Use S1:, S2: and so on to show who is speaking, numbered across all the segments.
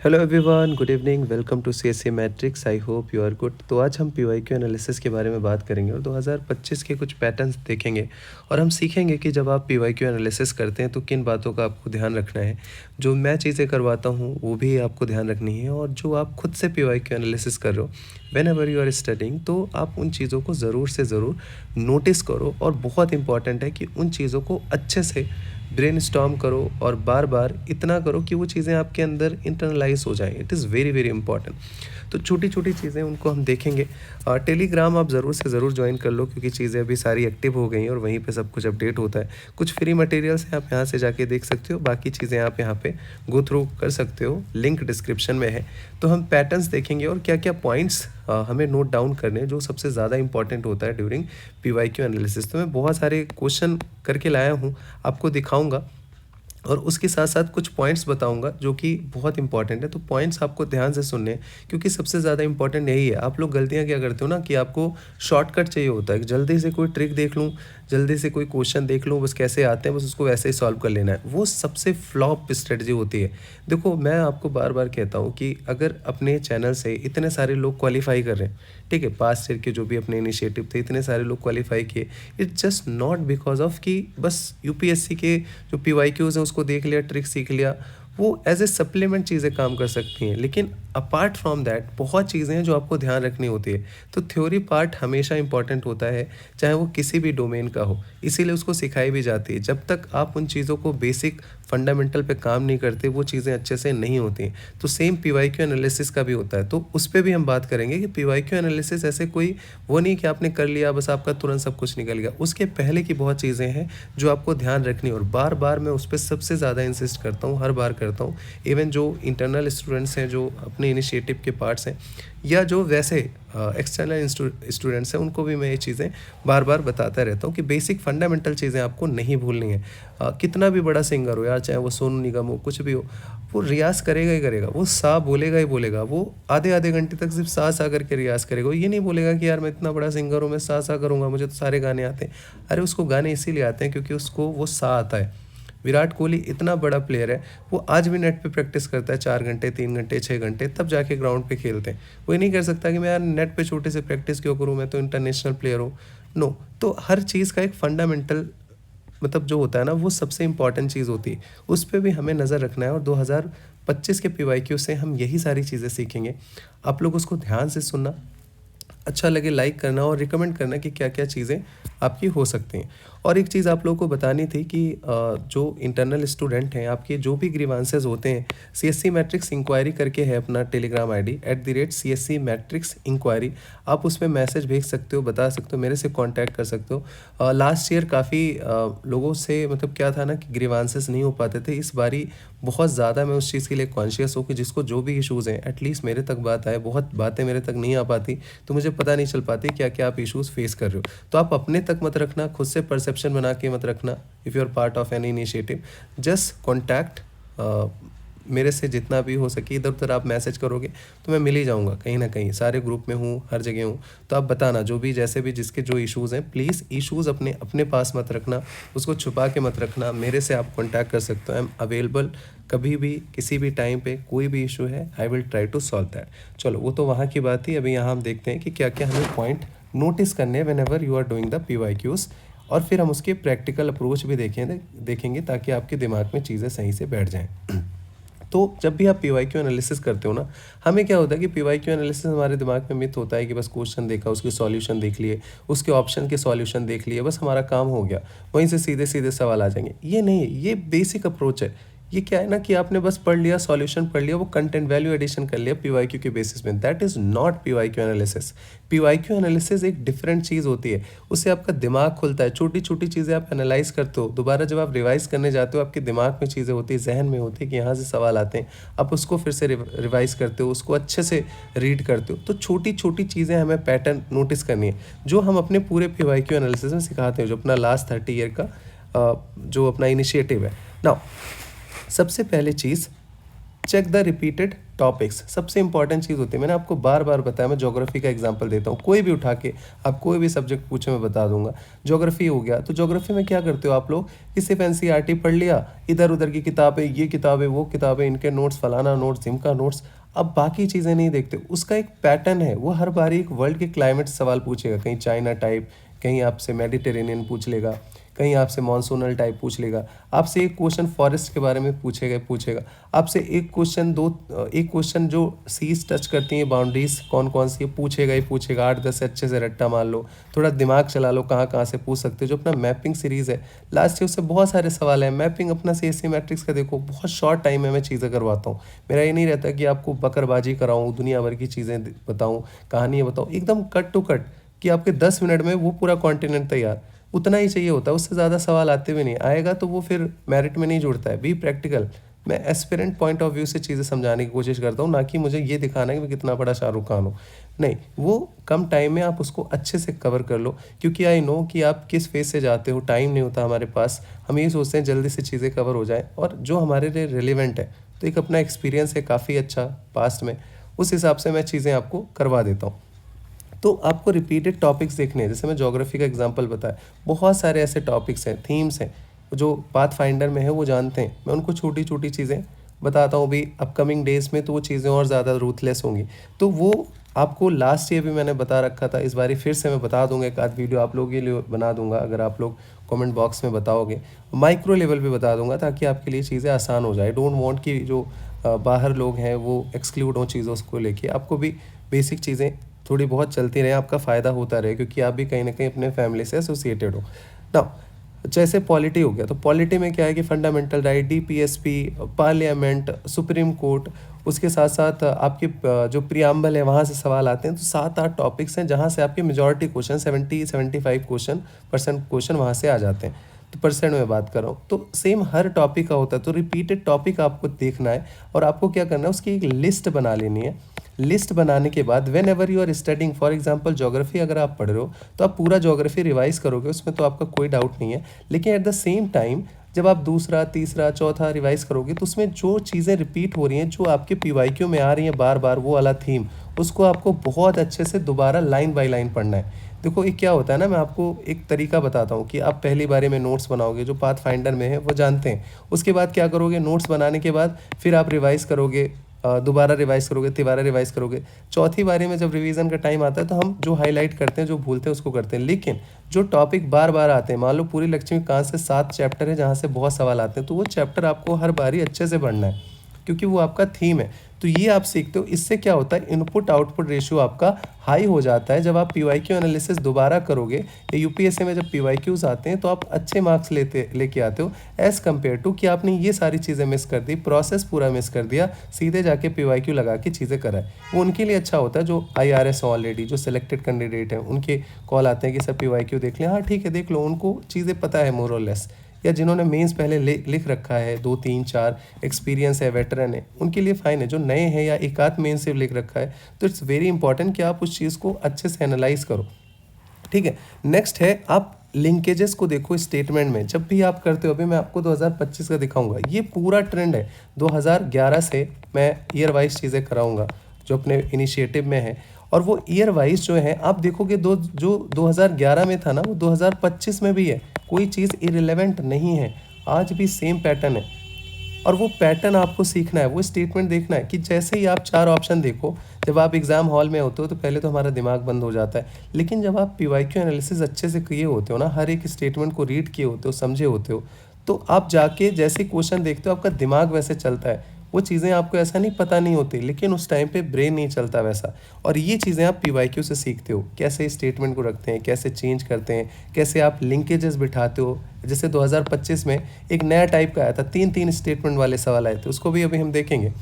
S1: Hello everyone, good evening. Welcome to CSC matrix. I hope you are good. तो आज हम PYQ analysis के बारे में बात करेंगे और 2025 के कुछ पैटर्न्स देखेंगे और हम सीखेंगे कि जब आप पीवाईक्यू एनालिसिस करते हैं तो किन बातों का आपको ध्यान रखना है। जो मैं चीज़ें करवाता हूँ वो भी आपको ध्यान रखनी है, और जो आप खुद से पीवाईक्यू एनालिसिस कर रहे हो whenever you are studying, तो आप उन चीज़ों को ज़रूर से ज़रूर नोटिस करो। और बहुत इंपॉर्टेंट है कि उन चीज़ों को अच्छे से ब्रेनस्टॉर्म करो और बार बार इतना करो कि वो चीज़ें आपके अंदर इंटरनलाइज हो जाएं। It is very very important. तो छोटी छोटी चीज़ें उनको हम देखेंगे। टेलीग्राम आप ज़रूर से ज़रूर ज्वाइन कर लो, क्योंकि चीज़ें अभी सारी एक्टिव हो गई हैं और वहीं पे सब कुछ अपडेट होता है। कुछ फ्री मटेरियल्स हैं, आप यहाँ से जाके देख सकते हो। बाकी चीज़ें आप यहाँ पे गो थ्रू कर सकते हो, लिंक डिस्क्रिप्शन में है। तो हम पैटर्न्स देखेंगे और क्या क्या पॉइंट्स हमें नोट डाउन करने हैं जो सबसे ज़्यादा इंपॉर्टेंट होता है ड्यूरिंग पीवाईक्यू एनालिसिस। तो मैं बहुत सारे क्वेश्चन करके लाया हूँ, आपको दिखाऊंगा और उसके साथ साथ कुछ पॉइंट्स बताऊंगा जो कि बहुत इंपॉर्टेंट है। तो पॉइंट्स आपको ध्यान से सुनने हैं, क्योंकि सबसे ज़्यादा इंपॉर्टेंट यही है। आप लोग गलतियां क्या करते हो ना, कि आपको शॉर्टकट चाहिए होता है, जल्दी से कोई ट्रिक देख लूँ, जल्दी से कोई क्वेश्चन देख लूँ, बस कैसे आते हैं बस उसको वैसे ही सॉल्व कर लेना है। वो सबसे फ्लॉप स्ट्रेटजी होती है। देखो, मैं आपको बार बार कहता हूँ कि अगर अपने चैनल से इतने सारे लोग क्वालिफाई कर रहे हैं, ठीक है, पास्ट ईयर के जो भी अपने इनिशिएटिव थे इतने सारे लोग क्वालिफाई किए, it's just not because of कि बस यूपीएससी के जो पीवाईक्यूज हैं उसको देख लिया, ट्रिक सीख लिया। वो एज ए सप्लीमेंट चीज़ें काम कर सकती हैं, लेकिन अपार्ट फ्रॉम दैट बहुत चीज़ें हैं जो आपको ध्यान रखनी होती है। तो थ्योरी पार्ट हमेशा इंपॉर्टेंट होता है, चाहे वो किसी भी डोमेन का हो, इसीलिए उसको सिखाई भी जाती है। जब तक आप उन चीज़ों को बेसिक फंडामेंटल पे काम नहीं करते, वो चीज़ें अच्छे से नहीं होती। तो सेम पीवाईक्यू एनालिसिस का भी होता है, तो उस पर भी हम बात करेंगे कि पीवाईक्यू एनालिसिस ऐसे कोई वो नहीं कि आपने कर लिया बस आपका तुरंत सब कुछ निकल गया। उसके पहले की बहुत चीज़ें हैं जो आपको ध्यान रखनी, और बार बार मैं उस पर सबसे ज़्यादा इंसिस्ट करता हूँ, हर बार करता हूँ। इवन जो इंटरनल स्टूडेंट्स हैं, जो अपने इनिशिएटिव के पार्ट्स हैं, या जो वैसे एक्सटर्नल स्टूडेंट्स हैं, उनको भी मैं ये चीज़ें बार बार बताता रहता हूँ कि बेसिक फंडामेंटल चीज़ें आपको नहीं भूलनी है। कितना भी बड़ा सिंगर हो यार, चाहे वो सोनू निगम हो, कुछ भी हो, वो रियाज़ करेगा ही करेगा, वो सा बोलेगा ही बोलेगा। वो आधे आधे घंटे तक सिर्फ सा करके रियाज़ करेगा। वो ये नहीं बोलेगा कि यार मैं इतना बड़ा सिंगर हूँ, मैं सा करूँगा, मुझे तो सारे गाने आते हैं। अरे उसको गाने इसीलिए आते हैं क्योंकि उसको वो सा आता है। विराट कोहली इतना बड़ा प्लेयर है, वो आज भी नेट पे प्रैक्टिस करता है 4 घंटे, 3 घंटे, 6 घंटे, तब जाके ग्राउंड पे खेलते हैं। वो ये नहीं कर सकता कि मैं यार नेट पे छोटे से प्रैक्टिस क्यों करूँ, मैं तो इंटरनेशनल प्लेयर हूँ। नो। तो हर चीज़ का एक फंडामेंटल मतलब जो होता है ना, वो सबसे इंपॉर्टेंट चीज़ होती है, उस पर भी हमें नज़र रखना है। और 2025 के पीवाईक्यू से हम यही सारी चीज़ें सीखेंगे। आप लोग उसको ध्यान से सुनना, अच्छा लगे लाइक करना और रिकमेंड करना कि क्या क्या चीज़ें आपकी हो सकती हैं। और एक चीज़ आप लोगों को बतानी थी कि जो इंटरनल स्टूडेंट हैं, आपके जो भी ग्रीवांसेस होते हैं, सीएससी मैट्रिक्स इंक्वायरी करके है अपना Telegram ID @CSC matrix inquiry. आप उसमें मैसेज भेज सकते हो, बता सकते हो, मेरे से कांटेक्ट कर सकते हो। लास्ट ईयर काफ़ी लोगों से मतलब क्या था ना कि ग्रीवांसेस नहीं हो पाते थे। इस बारी बहुत ज़्यादा मैं उस चीज़ के लिए कॉन्शियस हूँ कि जिसको जो भी इशूज़ हैं एटलीस्ट मेरे तक बात आए। बहुत बातें मेरे तक नहीं आ पाती, तो मुझे पता नहीं चल पाती क्या क्या आप इश्यूज़ फेस कर रहे हो। तो आप अपने तक मत रखना, खुद से परसेप्शन बना के मत रखना। If you are part of any initiative, just contact मेरे से जितना भी हो सके। इधर उधर आप मैसेज करोगे तो मैं मिल ही जाऊँगा, कहीं ना कहीं सारे ग्रुप में हूँ, हर जगह हूँ। तो आप बताना जो भी जैसे भी जिसके जो इश्यूज़ हैं, प्लीज़ इश्यूज़ अपने अपने पास मत रखना, उसको छुपा के मत रखना। मेरे से आप कॉन्टैक्ट कर सकते हो, आई एम अवेलेबल कभी भी किसी भी टाइम पे। कोई भी इशू है, I will try to solve that. चलो, वो तो वहाँ की बात थी। अभी यहाँ हम देखते हैं कि क्या क्या हमें पॉइंट नोटिस करने हैं whenever you are doing the PYQs, और फिर हम उसके प्रैक्टिकल अप्रोच भी देखेंगे ताकि आपके दिमाग में चीज़ें सही से बैठ जाएँ। तो जब भी आप पीवाईक्यू एनालिसिस करते हो ना, हमें क्या होता है कि पीवाईक्यू एनालिसिस हमारे दिमाग में मिथ होता है कि बस क्वेश्चन देखा, उसके सॉल्यूशन देख लिए, उसके ऑप्शन के सॉल्यूशन देख लिए, बस हमारा काम हो गया, वहीं से सीधे सीधे सवाल आ जाएंगे। ये नहीं है, ये बेसिक अप्रोच है। ये क्या है ना कि आपने बस पढ़ लिया, सॉल्यूशन पढ़ लिया, वो कंटेंट वैल्यू एडिशन कर लिया पीवाईक्यू के बेसिस में। That is not PYQ analysis. PYQ analysis एक डिफरेंट चीज़ होती है। उससे आपका दिमाग खुलता है, छोटी छोटी चीज़ें आप एनालाइज करते हो, दोबारा जब आप रिवाइज करने जाते हो आपके दिमाग में चीज़ें होती है, जहन में होती है कि यहाँ से सवाल आते हैं, आप उसको फिर से रिवाइज करते हो, उसको अच्छे से रीड करते हो। तो छोटी छोटी चीज़ें हमें पैटर्न नोटिस करनी है, जो हम अपने पूरे पीवाईक्यू एनालिसिस में सिखाते हैं, जो अपना लास्ट 30 ईयर का जो अपना इनिशिएटिव है। नाउ, सबसे पहले चीज़ चेक द रिपीटेड टॉपिक्स, सबसे इंपॉर्टेंट चीज़ होती है। मैंने आपको बार बार बताया, मैं ज्योग्राफी का एग्जांपल देता हूँ, कोई भी उठा के आप कोई भी सब्जेक्ट पूछे मैं बता दूंगा। ज्योग्राफी हो गया, तो ज्योग्राफी में क्या करते हो आप लोग कि सिर्फ एनसीईआरटी पढ़ लिया, इधर उधर की किताबें, ये किताबें वो किताबें, इनके नोट्स, फलाना नोट्स, इनका नोट्स, अब बाकी चीज़ें नहीं देखते। उसका एक पैटर्न है, वो हर बार एक वर्ल्ड के क्लाइमेट से सवाल पूछेगा, कहीं चाइना टाइप, कहीं आपसे मेडिटेरेनियन पूछ लेगा, कहीं आपसे मानसूनल टाइप पूछ लेगा, आपसे एक क्वेश्चन फॉरेस्ट के बारे में पूछेगा आपसे एक क्वेश्चन जो सीज टच करती हैं, बाउंड्रीज कौन कौन सी है, पूछेगा ही पूछेगा। 8-10 से अच्छे से रट्टा मार लो, थोड़ा दिमाग चला लो, कहाँ कहाँ से पूछ सकते हो। जो अपना मैपिंग सीरीज़ है लास्ट ईयर, उससे बहुत सारे सवाल हैं। मैपिंग अपना CSE मैट्रिक्स का देखो, बहुत शॉर्ट टाइम में मैं चीज़ें करवाता हूँ। मेरा ये नहीं रहता कि आपको बकरबाजी कराऊँ, दुनिया भर की चीज़ें बताऊँ, कहानियाँ बताऊँ, एकदम कट टू कट कि आपके 10 मिनट में वो पूरा कॉन्टिनेंट तैयार, उतना ही चाहिए होता है। उससे ज़्यादा सवाल आते भी नहीं, आएगा तो वो फिर मेरिट में नहीं जुड़ता है। Be practical. मैं एस्पिरेंट पॉइंट ऑफ व्यू से चीज़ें समझाने की कोशिश करता हूँ, ना कि मुझे ये दिखाना है कि मैं कितना बड़ा शाहरुख खान हूँ। नहीं, वो कम टाइम में आप उसको अच्छे से कवर कर लो, क्योंकि आई नो कि आप किस फेज से जाते हो। टाइम नहीं होता हमारे पास, हम ये सोचते हैं जल्दी से चीज़ें कवर हो जाए, और जो हमारे लिए रिलेवेंट है, तो एक अपना एक्सपीरियंस है काफ़ी अच्छा पास्ट में, उस हिसाब से मैं चीज़ें आपको करवा देता हूँ। तो आपको रिपीटेड टॉपिक्स देखने हैं, जैसे मैं ज्योग्राफी का एग्जांपल बताया, बहुत सारे ऐसे टॉपिक्स हैं, थीम्स हैं, जो पाथ फाइंडर में है वो जानते हैं। मैं उनको छोटी छोटी चीज़ें बताता हूँ भी, अपकमिंग डेज में तो वो चीज़ें और ज़्यादा रूथलेस होंगी। तो वो आपको लास्ट ईयर भी मैंने बता रखा था, इस बारी फिर से मैं बता दूंगा, एक आध वीडियो आप लोगों के लिए बना दूंगा अगर आप लोग कमेंट बॉक्स में बताओगे। माइक्रो लेवल पे बता दूंगा, ताकि आपके लिए चीज़ें आसान हो जाए। डोंट वांट कि जो बाहर लोग हैं वो एक्सक्लूड हों चीज़ों को लेके, आपको भी बेसिक चीज़ें थोड़ी बहुत चलती रहे, आपका फ़ायदा होता रहे, क्योंकि आप भी कहीं ना कहीं अपने फैमिली से एसोसिएटेड हो ना। जैसे पॉलिटी हो गया, तो पॉलिटी में क्या है कि fundamental right, DPSP, parliament, supreme court, उसके साथ साथ आपके जो प्रियम्बल है वहाँ से सवाल आते हैं। तो 7-8 टॉपिक्स हैं जहाँ से आपके मेजॉरिटी क्वेश्चन, 70-75 क्वेश्चन वहाँ से आ जाते हैं। तो परसेंट में बात कर रहा हूँ, तो सेम हर टॉपिक का होता है। तो रिपीटेड टॉपिक आपको देखना है, और आपको क्या करना है, उसकी एक लिस्ट बना लेनी है। लिस्ट बनाने के बाद whenever you are studying, for example geography अगर आप पढ़ रहे हो, तो आप पूरा ज्योग्राफी रिवाइज करोगे, उसमें तो आपका कोई डाउट नहीं है। लेकिन एट द सेम टाइम जब आप दूसरा, तीसरा, चौथा रिवाइज करोगे, तो उसमें जो चीज़ें रिपीट हो रही हैं, जो आपके PYQ में आ रही हैं बार बार, वो वाला थीम, उसको आपको बहुत अच्छे से दोबारा लाइन बाय लाइन पढ़ना है। देखो एक क्या होता है ना, मैं आपको एक तरीका बताता हूँ कि आप पहली बारे में नोट्स बनाओगे, जो पाथ फाइंडर में है वो जानते हैं। उसके बाद क्या करोगे, नोट्स बनाने के बाद फिर आप रिवाइज करोगे, दोबारा रिवाइज करोगे, तिबारा रिवाइज करोगे। चौथी बारी में जब रिवीजन का टाइम आता है, तो हम जो हाईलाइट करते हैं, जो भूलते हैं, उसको करते हैं। लेकिन जो टॉपिक बार बार आते हैं, मान लो पूरी लक्ष्मीकांत से 7 चैप्टर है जहाँ से बहुत सवाल आते हैं, तो वो चैप्टर आपको हर बारी अच्छे से पढ़ना है, क्योंकि वो आपका थीम है। तो ये आप सीखते हो, इससे क्या होता है, इनपुट आउटपुट रेशियो आपका हाई हो जाता है। जब आप PYQ एनालिसिस दोबारा करोगे, या UPSC में जब PYQs आते हैं, तो आप अच्छे मार्क्स लेके आते हो, एज़ कम्पेयर टू कि आपने ये सारी चीज़ें मिस कर दी, प्रोसेस पूरा मिस कर दिया, सीधे जाके PYQ लगा के चीज़ें कराए। वो उनके लिए अच्छा होता है जो IRS ऑलरेडी, जो सिलेक्टेड कैंडिडेट हैं, उनके कॉल आते हैं कि सर PYQ देख लें। हाँ ठीक है, देख लो, उनको चीज़ें पता है मोर और लेस, या जिन्होंने मेंस पहले लिख रखा है, 2-3-4 एक्सपीरियंस है, वेटरन है, उनके लिए फ़ाइन है। जो नए हैं या एक आध मेंस से लिख रखा है, तो इट्स वेरी इंपॉर्टेंट कि आप उस चीज़ को अच्छे से एनालाइज करो। ठीक है, नेक्स्ट है आप लिंकेजेस को देखो स्टेटमेंट में, जब भी आप करते हो। अभी मैं आपको 2025 का दिखाऊंगा, ये पूरा ट्रेंड है 2011 से, मैं ईयर वाइज चीज़ें कराऊंगा जो अपने इनिशिएटिव में है। और वो ईयर वाइज जो है आप देखोगे, जो 2011 में था ना, वो 2025 में भी है। कोई चीज़ इरिलेवेंट नहीं है, आज भी सेम पैटर्न है। और वो पैटर्न आपको सीखना है, वो स्टेटमेंट देखना है कि जैसे ही आप 4 ऑप्शन देखो, जब आप एग्ज़ाम हॉल में होते हो तो पहले तो हमारा दिमाग बंद हो जाता है। लेकिन जब आप PYQ एनालिसिस अच्छे से किए होते हो ना, हर एक स्टेटमेंट को रीड किए होते हो, समझे होते हो, तो आप जाके जैसे क्वेश्चन देखते हो, आपका दिमाग वैसे चलता है। वो चीज़ें आपको ऐसा नहीं पता नहीं होती, लेकिन उस टाइम पे ब्रेन नहीं चलता वैसा। और ये चीज़ें आप PYQ से सीखते हो, कैसे स्टेटमेंट को रखते हैं, कैसे चेंज करते हैं, कैसे आप लिंकेजेस बिठाते हो। जैसे 2025 में एक नया टाइप का आया था, 3-3 स्टेटमेंट वाले सवाल आए थे, उसको भी अभी हम देखेंगे।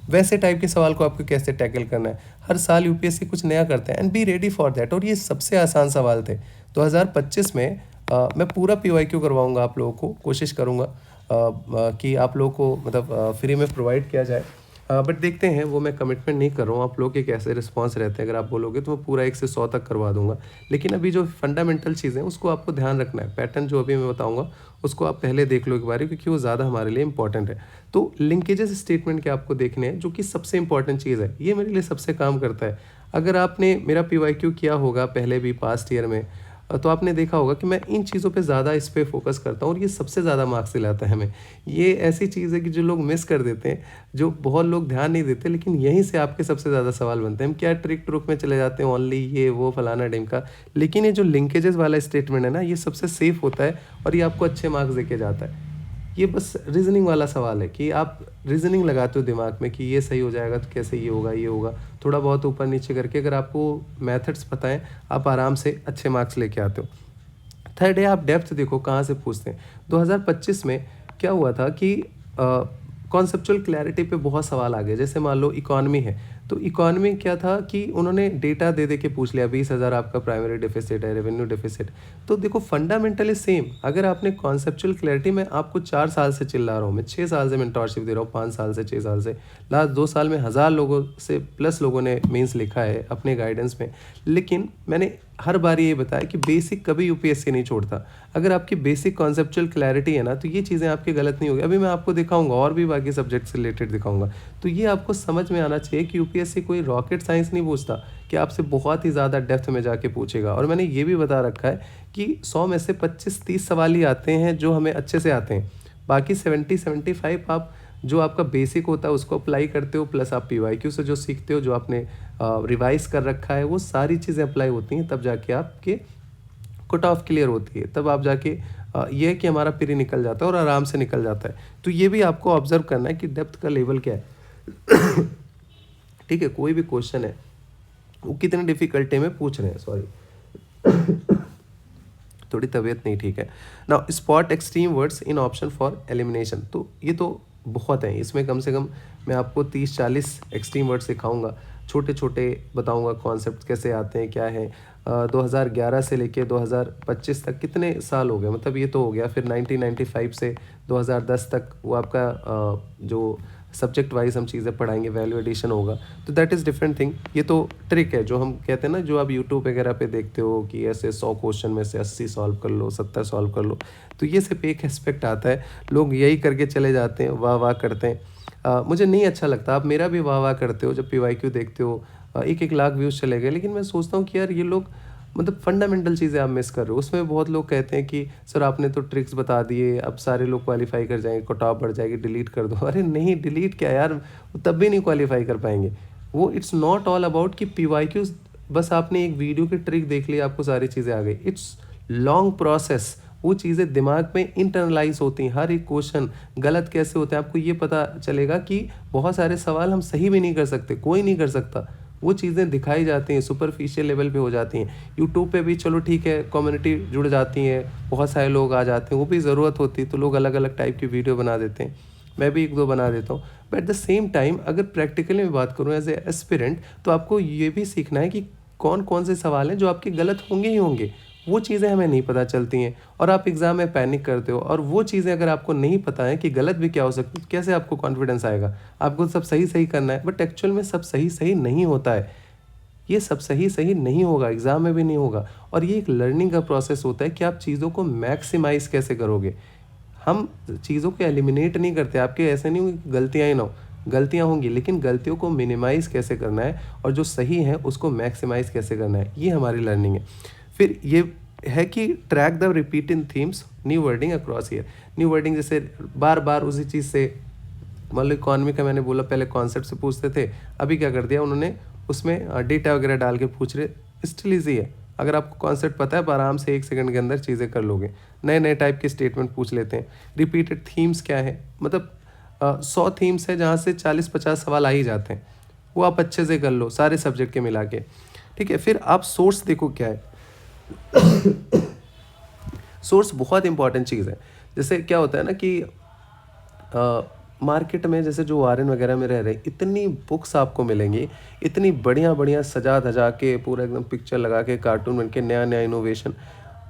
S1: वैसे टाइप के सवाल को आपको कैसे टैकल करना है। हर साल UPSC कुछ नया करता है, and be ready for that. और ये सबसे आसान सवाल थे 2025 में। मैं पूरा PYQ करवाऊंगा आप लोगों को, कोशिश करूंगा कि आप लोगों को मतलब फ्री में प्रोवाइड किया जाए। बट देखते हैं, वो मैं कमिटमेंट नहीं कर रहा हूँ। आप लोग के कैसे रिस्पॉन्स रहते हैं, अगर आप बोलोगे तो मैं पूरा 1 से 100 तक करवा दूँगा। लेकिन अभी जो फंडामेंटल चीज़ें हैं उसको आपको ध्यान रखना है। पैटर्न जो अभी मैं बताऊँगा उसको आप पहले देख लो एक बारी, क्योंकि वो ज़्यादा हमारे लिए इंपॉर्टेंट है। तो लिंकेजेस स्टेटमेंट के आपको देखने हैं, जो कि सबसे इंपॉर्टेंट चीज़ है। ये मेरे लिए सबसे काम करता है। अगर आपने मेरा पीवाईक्यू किया होगा पहले भी पास्ट ईयर में, तो आपने देखा होगा कि मैं इन चीज़ों पे ज़्यादा इस पे फ़ोकस करता हूँ और ये सबसे ज़्यादा मार्क्स दिलाता है हमें। ये ऐसी चीज़ है कि जो लोग मिस कर देते हैं, जो बहुत लोग ध्यान नहीं देते, लेकिन यहीं से आपके सबसे ज़्यादा सवाल बनते हैं। हम क्या ट्रिक ट्रुक में चले जाते हैं, ओनली ये वो फलाना ढिमका। लेकिन ये जो लिंकेजेस वाला स्टेटमेंट है ना, ये सबसे सेफ होता है और ये आपको अच्छे मार्क्स देके जाता है। ये बस रीज़निंग वाला सवाल है कि आप रीज़निंग लगाते हो दिमाग में कि ये सही हो जाएगा तो कैसे ये होगा, ये होगा। थोड़ा बहुत ऊपर नीचे करके अगर आपको मेथड्स पता है, आप आराम से अच्छे मार्क्स लेके आते हो। थर्ड है, आप डेप्थ देखो कहाँ से पूछते हैं। 2025 में क्या हुआ था कि कॉन्सेप्चुअल क्लैरिटी पे बहुत सवाल आ गए। जैसे मान लो इकॉनमी है, तो इकॉनमी क्या था कि उन्होंने डेटा दे दे के पूछ लिया, 20,000 आपका प्राइमरी डेफिसिट है, रेवेन्यू डेफिसिट। तो देखो फंडामेंटली सेम। अगर आपने कॉन्सेप्चुअल क्लैरिटी में आपको 4 साल से चिल्ला रहा हूँ, मैं 6 साल से मेंटरशिप दे रहा हूँ, 5 साल से, 6 साल से, लास्ट 2 साल में 1000 लोगों से प्लस लोगों ने मेंस लिखा है अपने गाइडेंस में। लेकिन मैंने हर बार ये बताया कि बेसिक कभी यूपीएससी नहीं छोड़ता। अगर आपकी बेसिक कॉन्सेप्चुअल क्लैरिटी है ना, तो ये चीज़ें आपकी गलत नहीं होगी। अभी मैं आपको दिखाऊंगा और भी बाकी सब्जेक्ट से रिलेटेड दिखाऊंगा। तो ये आपको समझ में आना चाहिए कि यूपीएससी कोई रॉकेट साइंस नहीं पूछता कि आपसे बहुत ही ज़्यादा डेप्थ में जाके पूछेगा। और मैंने ये भी बता रखा है कि 100 में से 25-30 सवाल ही आते हैं जो हमें अच्छे से आते हैं। बाकी 70-75 आप जो आपका बेसिक होता है उसको अप्लाई करते हो, प्लस आप पीवाईक्यू से जो सीखते हो, जो आपने रिवाइज कर रखा है, वो सारी चीज़ें अप्लाई होती हैं। तब जाके आपके कट ऑफ क्लियर होती है। तब आप जाके ये है कि हमारा प्री निकल जाता है और आराम से निकल जाता है। तो ये भी आपको ऑब्जर्व करना है कि डेप्थ का लेवल क्या है। ठीक है, कोई भी क्वेश्चन है वो कितने डिफिकल्टी में पूछ रहे हैं, सॉरी थोड़ी तबीयत नहीं ठीक है। Now spot extreme words in option for elimination. तो ये तो बहुत है, इसमें कम से कम मैं आपको 30-40 एक्सट्रीम वर्ड सिखाऊंगा। छोटे छोटे बताऊंगा कॉन्सेप्ट कैसे आते हैं, क्या है। 2011 से लेके 2025 तक कितने साल हो गए, मतलब ये तो हो गया। फिर 1995 से 2010 तक वो आपका जो सब्जेक्ट वाइज हम चीज़ें पढ़ाएंगे, वैल्यू एडिशन होगा। तो दैट इज़ डिफरेंट थिंग। ये तो ट्रिक है जो हम कहते हैं ना, जो आप यूट्यूब वगैरह पे देखते हो कि ऐसे 100 क्वेश्चन में से 80 सॉल्व कर लो, 70 सॉल्व कर लो। तो ये सिर्फ एक एस्पेक्ट आता है, लोग यही करके चले जाते हैं, वाह वाह करते हैं। मुझे नहीं अच्छा लगता। आप मेरा भी वाह वाह करते हो जब पीवाईक्यू देखते हो, 1-1 लाख व्यूज़ चले गए। लेकिन मैं सोचता हूँ कि यार ये लोग मतलब फंडामेंटल चीज़ें आप मिस कर रहे हो। उसमें बहुत लोग कहते हैं कि सर आपने तो ट्रिक्स बता दिए, अब सारे लोग क्वालिफाई कर जाएंगे, कट ऑफ बढ़ जाएगी, डिलीट कर दो। अरे नहीं, डिलीट क्या यार, वो तब भी नहीं क्वालिफाई कर पाएंगे। वो इट्स नॉट ऑल अबाउट कि पीवाईक्यूज बस आपने एक वीडियो की ट्रिक देख ली, आपको सारी चीज़ें आ गई। It's long process. वो चीज़ें दिमाग में इंटरनलाइज होती हैं। हर एक क्वेश्चन गलत कैसे होता है आपको ये पता चलेगा कि बहुत सारे सवाल हम सही भी नहीं कर सकते, कोई नहीं कर सकता। वो चीज़ें दिखाई जाती हैं, सुपरफिशियल लेवल पे हो जाती हैं। यूट्यूब पे भी चलो ठीक है, कम्युनिटी जुड़ जाती है, बहुत सारे लोग आ जाते हैं, वो भी ज़रूरत होती है तो लोग अलग अलग टाइप की वीडियो बना देते हैं। मैं भी 1-2 बना देता हूँ। But at the same time अगर प्रैक्टिकली में बात करूँ एज ए एस्पिरेंट, तो आपको ये भी सीखना है कि कौन कौन से सवाल हैं जो आपके गलत होंगे ही होंगे। वो चीज़ें हमें नहीं पता चलती हैं और आप एग्ज़ाम में पैनिक करते हो। और वो चीज़ें अगर आपको नहीं पता है कि गलत भी क्या हो सकती है, कैसे आपको कॉन्फिडेंस आएगा। आपको सब सही सही करना है, बट एक्चुअल में सब सही सही नहीं होता है। ये सब सही सही नहीं होगा, एग्ज़ाम में भी नहीं होगा। और ये एक लर्निंग का प्रोसेस होता है कि आप चीज़ों को मैक्सिमाइज़ कैसे करोगे। हम चीज़ों को एलिमिनेट नहीं करते। आपके ऐसे नहीं होंगे गलतियाँ ही ना हो, गलतियाँ होंगी, लेकिन गलतियों को मिनिमाइज़ कैसे करना है और जो सही है उसको मैक्सिमाइज़ कैसे करना है, ये हमारी लर्निंग है। फिर ये है कि track the repeating themes, new wording across year. New wording जैसे बार बार उसी चीज़ से, मान लो इकॉनमी का मैंने बोला पहले कॉन्सेप्ट से पूछते थे, अभी क्या कर दिया उन्होंने, उसमें डेटा वगैरह डाल के पूछ रहे। स्टिल ईजी है, अगर आपको कॉन्सेप्ट पता है आप आराम से 1 सेकंड के अंदर चीज़ें कर लोगे। नए नए टाइप के स्टेटमेंट पूछ लेते हैं। रिपीटेड थीम्स क्या है, मतलब 100 थीम्स है जहाँ से 40-50 सवाल आ ही जाते हैं, वो आप अच्छे से कर लो सारे सब्जेक्ट के मिला के। ठीक है, फिर आप सोर्स देखो क्या है। सोर्स बहुत इंपॉर्टेंट चीज़ है। जैसे क्या होता है ना कि मार्केट में जैसे जो वारन वगैरह में रह रहे हैं, इतनी बुक्स आपको मिलेंगी, इतनी बढ़िया बढ़िया सजा धजा के पूरा एकदम पिक्चर लगा के कार्टून बन के नया नया इनोवेशन,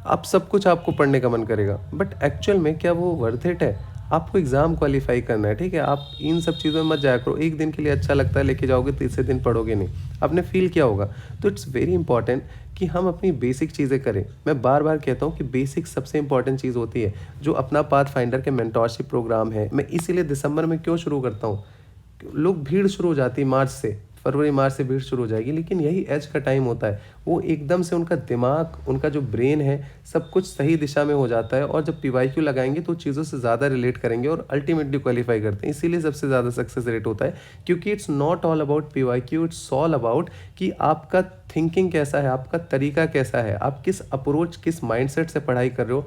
S1: आप सब कुछ आपको पढ़ने का मन करेगा। बट एक्चुअल में क्या वो वर्थ इट है? आपको एग्ज़ाम क्वालिफ़ाई करना है, ठीक है? आप इन सब चीज़ों में मत जाया करो। एक दिन के लिए अच्छा लगता है लेके जाओगे, तीसरे दिन पढ़ोगे नहीं। आपने फ़ील किया होगा। तो इट्स वेरी इंपॉर्टेंट कि हम अपनी बेसिक चीज़ें करें। मैं बार-बार कहता हूँ कि बेसिक सबसे इम्पोर्टेंट चीज़ होती है। जो अपना पाथफाइंडर के मेंटरशिप प्रोग्राम है, मैं इसीलिए दिसंबर में क्यों शुरू करता हूँ? लोग भीड़ शुरू हो जाती है मार्च से, फरवरी मार्च से भीड़ शुरू हो जाएगी, लेकिन यही एज का टाइम होता है। वो एकदम से उनका दिमाग, उनका जो ब्रेन है, सब कुछ सही दिशा में हो जाता है और जब पीवाईक्यू लगाएंगे तो चीज़ों से ज़्यादा रिलेट करेंगे और अल्टीमेटली क्वालिफाई करते हैं। इसीलिए सबसे ज़्यादा सक्सेस रेट होता है, क्योंकि it's not all about PYQ, it's all about कि आपका थिंकिंग कैसा है, आपका तरीका कैसा है, आप किस अप्रोच, किस माइंडसेट से पढ़ाई कर रहे हो,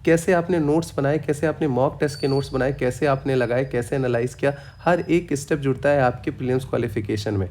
S1: कैसे आपने नोट्स बनाए, कैसे आपने मॉक टेस्ट के नोट्स बनाए, कैसे आपने लगाए, कैसे एनालाइज़ किया। हर एक स्टेप जुड़ता है आपके प्रीलिम्स क्वालिफिकेशन में।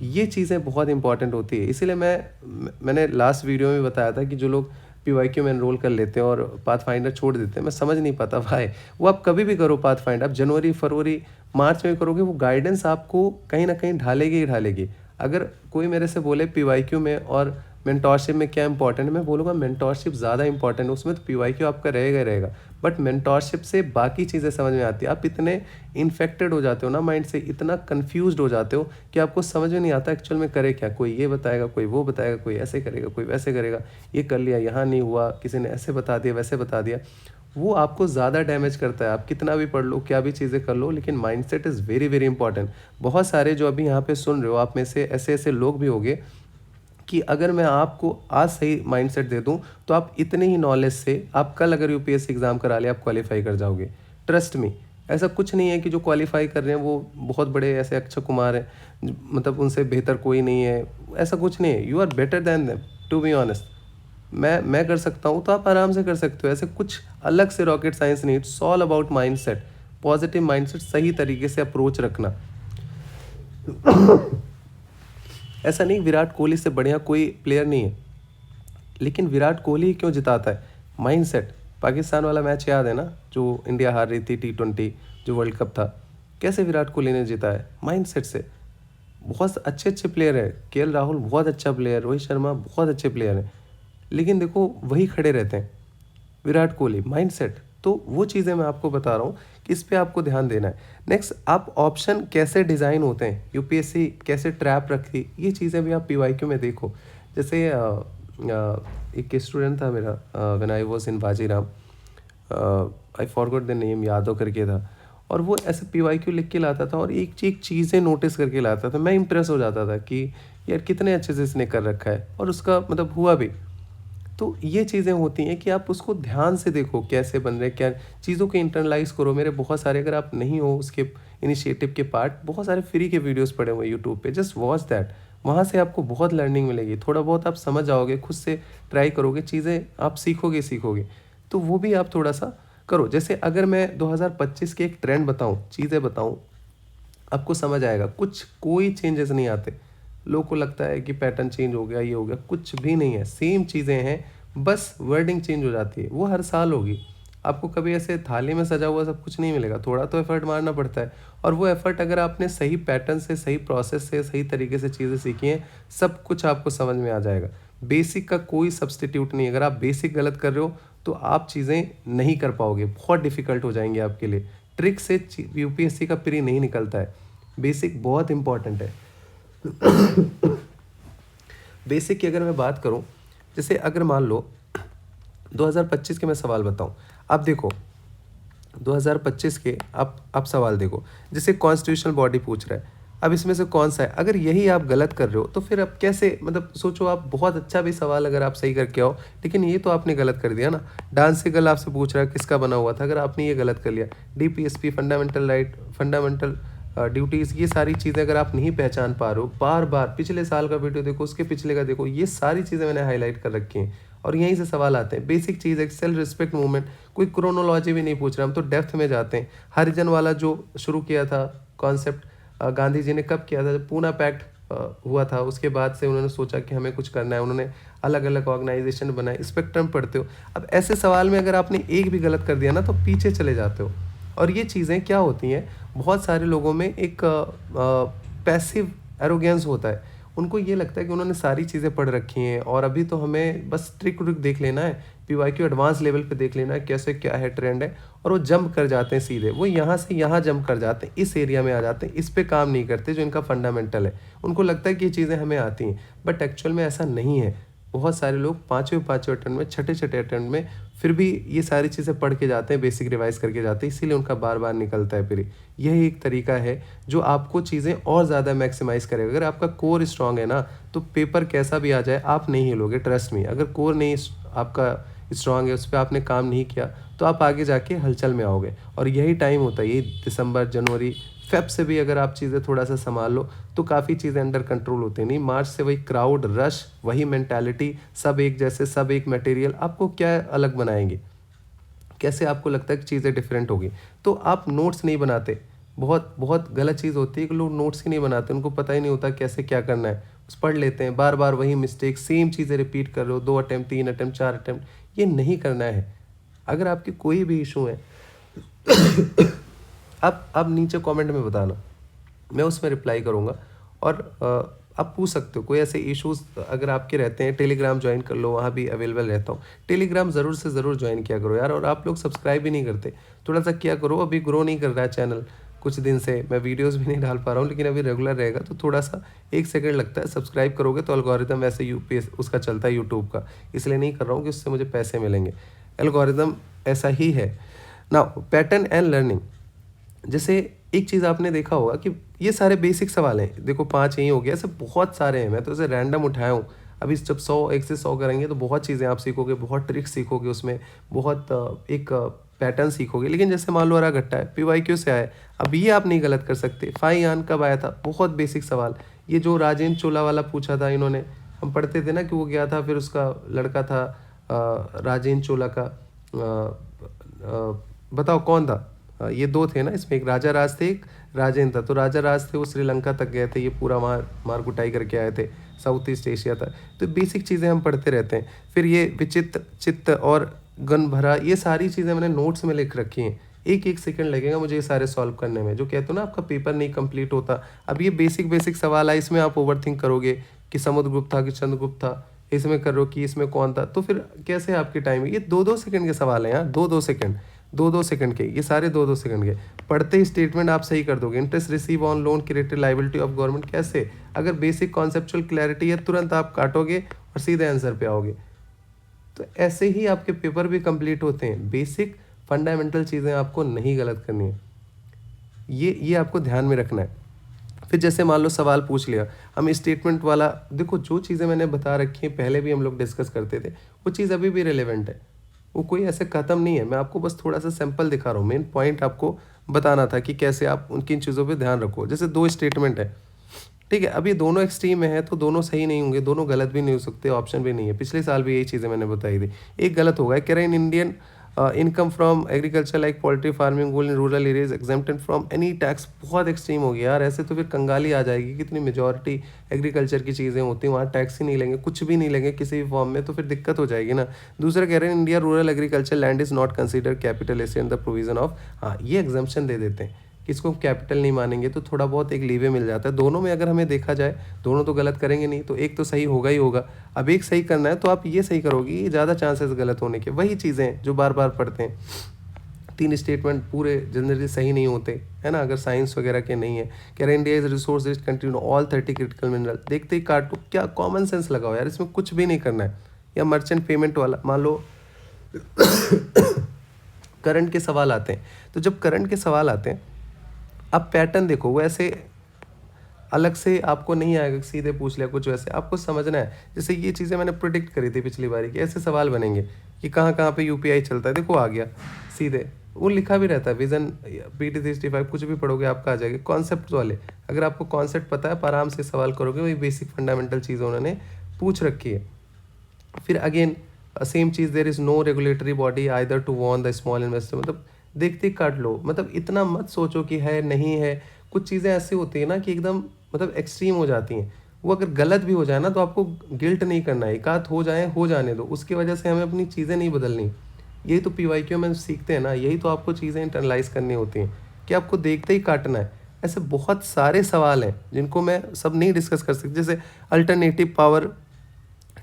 S1: ये चीज़ें बहुत इंपॉर्टेंट होती है। इसीलिए मैंने लास्ट वीडियो में बताया था कि जो लोग पीवाईक्यू में एनरोल कर लेते हैं और पाथफाइंडर छोड़ देते हैं, मैं समझ नहीं पाता भाई। वो आप कभी भी करो पाथफाइंडर, आप जनवरी, फरवरी, मार्च में करोगे, वो गाइडेंस आपको कहीं न कहीं ढालेगी ही ढालेगी। अगर कोई मेरे से बोले पीवाईक्यू में और मेंटोरशिप में क्या इंपॉर्टेंट है, मैं बोलूँगा मेंटोरशिप ज़्यादा इंपॉर्टेंट है। उसमें तो पीवाईक्यू आपका रहेगा ही रहेगा, बट मेंटोरशिप से बाकी चीज़ें समझ में आती है। आप इतने इन्फेक्टेड हो जाते हो ना माइंड से, इतना कन्फ्यूज़्ड हो जाते हो कि आपको समझ में नहीं आता एक्चुअल में करे क्या। कोई ये बताएगा, कोई वो बताएगा, कोई ऐसे करेगा, कोई वैसे करेगा। ये कर लिया, यहाँ नहीं हुआ, किसी ने ऐसे बता दिया, वैसे बता दिया। वो आपको ज़्यादा डैमेज करता है। आप कितना भी पढ़ लो, क्या भी चीज़ें कर लो, लेकिन mindset is very very important. बहुत सारे जो अभी यहाँ पे सुन रहे हो, आप में से ऐसे ऐसे लोग भी होंगे कि अगर मैं आपको आज सही माइंडसेट दे दूं तो आप इतने ही नॉलेज से आप कल अगर यूपीएससी एग्ज़ाम करा ले, आप क्वालिफाई कर जाओगे। ट्रस्ट मी, ऐसा कुछ नहीं है कि जो क्वालिफाई कर रहे हैं वो बहुत बड़े ऐसे अक्षय कुमार हैं, मतलब उनसे बेहतर कोई नहीं है। ऐसा कुछ नहीं है। You are better than them, to be honest. मैं कर सकता हूँ तो आप आराम से कर सकते हो। ऐसे कुछ अलग से रॉकेट साइंस नहीं, it's all about mindset. Positive mindset, सही तरीके से अप्रोच रखना। ऐसा नहीं विराट कोहली से बढ़िया कोई प्लेयर नहीं है, लेकिन विराट कोहली ही क्यों जिताता है? माइंडसेट। पाकिस्तान वाला मैच याद है ना, जो इंडिया हार रही थी T20, जो वर्ल्ड कप था। कैसे विराट कोहली ने जीता है? माइंडसेट से। बहुत अच्छे अच्छे प्लेयर है, केएल राहुल बहुत अच्छा प्लेयर, रोहित शर्मा बहुत अच्छे प्लेयर हैं, लेकिन देखो वही खड़े रहते हैं। विराट कोहली, माइंडसेट। तो वो चीज़ें मैं आपको बता रहा हूँ कि इस पे आपको ध्यान देना है। नेक्स्ट, आप ऑप्शन कैसे डिज़ाइन होते हैं, यूपीएससी कैसे ट्रैप रखती, ये चीज़ें भी आप पीवाईक्यू में देखो। जैसे एक स्टूडेंट था मेरा, when I was in Vajiram, I forgot the name, Yadav करके था, और वो ऐसे पीवाईक्यू लिख के लाता था और एक एक चीज़ें नोटिस करके लाता था। मैं इंप्रेस हो जाता था कि यार कितने अच्छे से इसने कर रखा है, और उसका मतलब हुआ भी। तो ये चीज़ें होती हैं कि आप उसको ध्यान से देखो कैसे बन रहे, क्या चीज़ों को इंटरनलाइज करो। मेरे बहुत सारे, अगर आप नहीं हो उसके इनिशिएटिव के पार्ट, बहुत सारे फ्री के वीडियोस पड़े हुए हैं यूट्यूब पे, जस्ट वॉच दैट। वहाँ से आपको बहुत लर्निंग मिलेगी, थोड़ा बहुत आप समझ जाओगे, खुद से ट्राई करोगे, चीज़ें आप सीखोगे। तो वो भी आप थोड़ा सा करो। जैसे अगर मैं 2025 के एक ट्रेंड बताऊँ, चीज़ें बताऊँ, आपको समझ आएगा। कोई चेंजेस नहीं आते। लोगों को लगता है कि पैटर्न चेंज हो गया, ये हो गया, कुछ भी नहीं है, सेम चीज़ें हैं, बस वर्डिंग चेंज हो जाती है। वो हर साल होगी। आपको कभी ऐसे थाली में सजा हुआ सब कुछ नहीं मिलेगा, थोड़ा तो एफर्ट मारना पड़ता है। और वो एफर्ट अगर आपने सही पैटर्न से, सही प्रोसेस से, सही तरीके से चीज़ें सीखी हैं, सब कुछ आपको समझ में आ जाएगा। बेसिक का कोई सब्सटीट्यूट नहीं। अगर आप बेसिक गलत कर रहे हो तो आप चीज़ें नहीं कर पाओगे, बहुत डिफ़िकल्ट हो जाएंगे आपके लिए। ट्रिक से यूपीएससी का प्री नहीं निकलता है। बेसिक बहुत इंपॉर्टेंट है। बेसिक की अगर मैं बात करूं, जैसे अगर मान लो 2025 के मैं सवाल बताऊं, आप देखो 2025 के आप सवाल देखो। जैसे कॉन्स्टिट्यूशनल बॉडी पूछ रहा है, अब इसमें से कौन सा है? अगर यही आप गलत कर रहे हो तो फिर अब कैसे, मतलब सोचो, आप बहुत अच्छा भी सवाल अगर आप सही करके आओ, लेकिन ये तो आपने गलत कर दिया ना। डांसिकल आपसे पूछ रहा है किसका बना हुआ था, अगर आपने ये गलत कर लिया। DPSP, fundamental right, fundamental duties, ये सारी चीज़ें अगर आप नहीं पहचान पा रहे हो, बार बार पिछले साल का वीडियो देखो, उसके पिछले का देखो, ये सारी चीज़ें मैंने हाईलाइट कर रखी हैं और यहीं से सवाल आते हैं। बेसिक चीज़ है, सेल्फ रिस्पेक्ट मूवमेंट, कोई क्रोनोलॉजी भी नहीं पूछ रहे, हम तो डेप्थ में जाते हैं। हरिजन वाला जो शुरू किया था कॉन्सेप्ट, गांधी जी ने कब किया था? जब पूना पैक्ट हुआ था, उसके बाद से उन्होंने सोचा कि हमें कुछ करना है, उन्होंने अलग अलग ऑर्गेनाइजेशन बनाए। स्पेक्ट्रम पढ़ते हो। अब ऐसे सवाल में अगर आपने एक भी गलत कर दिया ना तो पीछे चले जाते हो। और ये चीज़ें क्या होती हैं, बहुत सारे लोगों में एक पैसिव एरोगेंस होता है। उनको ये लगता है कि उन्होंने सारी चीज़ें पढ़ रखी हैं और अभी तो हमें बस ट्रिक देख लेना है, पीवाईक्यू एडवांस लेवल पे देख लेना है कैसे क्या है, ट्रेंड है, और वो जंप कर जाते हैं सीधे, वो यहाँ से यहाँ जंप कर जाते हैं, इस एरिया में आ जाते हैं, इस पे काम नहीं करते जो इनका फंडामेंटल है। उनको लगता है कि ये चीज़ें हमें आती हैं, बट एक्चुअल में ऐसा नहीं है। बहुत सारे लोग पाँचवें अटेम्प्ट में, छठे अटेम्प्ट में फिर भी ये सारी चीज़ें पढ़ के जाते हैं, बेसिक रिवाइज करके जाते हैं, इसीलिए उनका बार बार निकलता है। फिर यही एक तरीका है जो आपको चीज़ें और ज़्यादा मैक्सिमाइज करेगा। अगर आपका कोर स्ट्रांग है ना, तो पेपर कैसा भी आ जाए आप नहीं हिलोगे, ट्रस्ट मी। अगर कोर नहीं आपका स्ट्रांग है, उस पर आपने काम नहीं किया, तो आप आगे जाके हलचल में आओगे। और यही टाइम होता है, यही दिसंबर, जनवरी, फेब से भी अगर आप चीज़ें थोड़ा सा संभाल लो तो काफ़ी चीज़ें अंडर कंट्रोल होती हैं। नहीं, मार्च से वही क्राउड रश, वही मेंटालिटी, सब एक जैसे, सब एक मटेरियल, आपको क्या अलग बनाएंगे? कैसे आपको लगता है कि चीज़ें डिफरेंट होगी? तो आप नोट्स नहीं बनाते। बहुत बहुत गलत चीज़ होती है कि लोग नोट्स ही नहीं बनाते, उनको पता ही नहीं होता कैसे क्या करना है, बस पढ़ लेते हैं, बार बार वही मिस्टेक, सेम चीज़ें रिपीट कर रहे हो, 2 अटेम्प्ट, 3 अटेम्प्ट, 4 अटेम्प्ट, ये नहीं करना है। अगर आपकी कोई भी इशू है आप नीचे कमेंट में बताना, मैं उसमें रिप्लाई करूँगा। और आप पूछ सकते हो कोई ऐसे इश्यूज़ अगर आपके रहते हैं, टेलीग्राम ज्वाइन कर लो, वहाँ भी अवेलेबल रहता हूँ। टेलीग्राम ज़रूर से ज़रूर ज्वाइन किया करो यार। और आप लोग सब्सक्राइब भी नहीं करते, थोड़ा सा किया करो। अभी ग्रो नहीं कर रहा है चैनल, कुछ दिन से मैं वीडियोस भी नहीं डाल पा रहा हूँ, लेकिन अभी रेगुलर रहेगा तो थोड़ा सा 1 सेकंड लगता है। सब्सक्राइब करोगे तो एल्गोरिदम वैसे यूपीएस उसका चलता है यूट्यूब का, इसलिए नहीं कर रहा हूँ कि उससे मुझे पैसे मिलेंगे, एल्गोरिदम ऐसा ही है ना। पैटर्न एंड लर्निंग, जैसे एक चीज़ आपने देखा होगा कि ये सारे बेसिक सवाल हैं, देखो 5 यही हो गया, ऐसे बहुत सारे हैं, मैं तो इसे रैंडम उठाया हूँ। अभी जब 1 से 100 करेंगे तो बहुत चीज़ें आप सीखोगे, बहुत ट्रिक्स सीखोगे, उसमें बहुत एक पैटर्न सीखोगे। लेकिन जैसे मान लो हरा घट्टा है, PYQ से आया है, अब ये आप नहीं गलत कर सकते। फाइयान कब आया था, बहुत बेसिक सवाल। ये जो राजेंद्र चोला वाला पूछा था इन्होंने, हम पढ़ते थे ना कि वो गया था, फिर उसका लड़का था राजेंद्र चोला का, बताओ कौन था? ये 2 थे ना इसमें, एक राजा राज थे, एक राजेंद्र था। तो राजा राज थे, वो श्रीलंका तक गए थे, ये पूरा मार कुटाई करके आए थे, साउथ ईस्ट एशिया तक। तो बेसिक चीज़ें हम पढ़ते रहते हैं। फिर ये विचित्र, चित्त और गन भरा, ये सारी चीज़ें मैंने नोट्स में लिख रखी हैं। 1 सेकंड लगेगा मुझे ये सारे सॉल्व करने में। जो कहते हो ना आपका पेपर नहीं कंप्लीट होता, अब ये बेसिक सवाल है, इसमें आप ओवरथिंक करोगे कि समुद्रगुप्त था कि चंद्रगुप्त था, इसमें कर रहे हो कि इसमें कौन था, तो फिर कैसे आपकी टाइम है? ये 2-2 सेकंड के सवाल हैं यार, 2-2 सेकंड, 2-2 सेकंड के, ये सारे 2-2 सेकंड के। पढ़ते ही स्टेटमेंट आप सही कर दोगे। Interest receive on loan credit liability of government, कैसे? अगर बेसिक कॉन्सेप्चुअल क्लैरिटी है, तुरंत आप काटोगे और सीधे आंसर पे आओगे। तो ऐसे ही आपके पेपर भी कंप्लीट होते हैं। बेसिक फंडामेंटल चीज़ें आपको नहीं गलत करनी है, ये आपको ध्यान में रखना है। फिर जैसे मान लो सवाल पूछ लिया, हम स्टेटमेंट वाला, देखो जो चीज़ें मैंने बता रखी हैं पहले भी हम लोग डिस्कस करते थे, वो चीज़ अभी भी रिलेवेंट है, वो कोई ऐसे ख़त्म नहीं है। मैं आपको बस थोड़ा सा सैंपल दिखा रहा हूँ, मेन पॉइंट आपको बताना था कि कैसे आप उनकी इन चीज़ों पे ध्यान रखो। जैसे 2 स्टेटमेंट है, ठीक है, अब ये दोनों एक्सट्रीम में है तो दोनों सही नहीं होंगे, दोनों गलत भी नहीं हो सकते, ऑप्शन भी नहीं है। पिछले साल भी यही चीज़ें मैंने बताई थी। एक गलत होगा, कह रहे हैं Indian income from agriculture like poultry farming wool in rural areas exempted from any tax. बहुत एक्सट्रीम हो गया यार, ऐसे तो फिर कंगाली आ जाएगी। कितनी मेजॉरिटी एग्रीकल्चर की चीज़ें होती हैं, वहाँ टैक्स ही नहीं लेंगे, कुछ भी नहीं लेंगे किसी भी फॉर्म में, तो फिर दिक्कत हो जाएगी ना। दूसरा कह रहे हैं India rural agriculture land is not consider capital asset in the provision of, हाँ ये एग्जाम्पशन दे देते हैं कि इसको कैपिटल नहीं मानेंगे, तो थोड़ा बहुत एक लीवे मिल जाता है। दोनों में अगर हमें देखा जाए, दोनों तो गलत करेंगे नहीं, तो एक तो सही होगा ही होगा। अब एक सही करना है तो आप ये सही करोगे, ये ज़्यादा चांसेस गलत होने के। वही चीज़ें जो बार बार पढ़ते हैं, 3 स्टेटमेंट पूरे जनरली सही नहीं होते, है ना, अगर साइंस वगैरह के नहीं है। कह रहे India is resource rich country all 30 critical mineral, देखते ही काटो, क्या कॉमन सेंस लगाओ यार, इसमें कुछ भी नहीं करना है। या मर्चेंट पेमेंट वाला, मान लो करंट के सवाल आते हैं, तो जब करंट के सवाल आते हैं, अब पैटर्न देखो, वो ऐसे अलग से आपको नहीं आएगा, सीधे पूछ लिया कुछ, वैसे आपको समझना है। जैसे ये चीज़ें मैंने प्रिडिक्ट करी थी पिछली बारी कि ऐसे सवाल बनेंगे कि कहाँ कहाँ पे यूपीआई चलता है, देखो आ गया सीधे, वो लिखा भी रहता है, विजन PT365, कुछ भी पढ़ोगे आपका आ जाएगा। कॉन्सेप्ट वाले, अगर आपको कॉन्सेप्ट पता है, आप आराम से सवाल करोगे, वही बेसिक फंडामेंटल चीज़ उन्होंने पूछ रखी है। फिर अगेन सेम चीज़, there is no regulatory body either to warn the small investor, मतलब देखते ही काट लो, मतलब इतना मत सोचो कि है नहीं है। कुछ चीज़ें ऐसी होती है ना कि एकदम मतलब एक्सट्रीम हो जाती हैं, वो अगर गलत भी हो जाए ना तो आपको गिल्ट नहीं करना है, एक आध हो जाए हो जाने दो, उसकी वजह से हमें अपनी चीज़ें नहीं बदलनी। यही तो PYQ में सीखते हैं ना, यही तो आपको चीज़ें इंटरनलाइज करनी होती हैं कि आपको देखते ही काटना है। ऐसे बहुत सारे सवाल हैं जिनको मैं सब नहीं डिस्कस कर सकती, जैसे अल्टरनेटिव पावर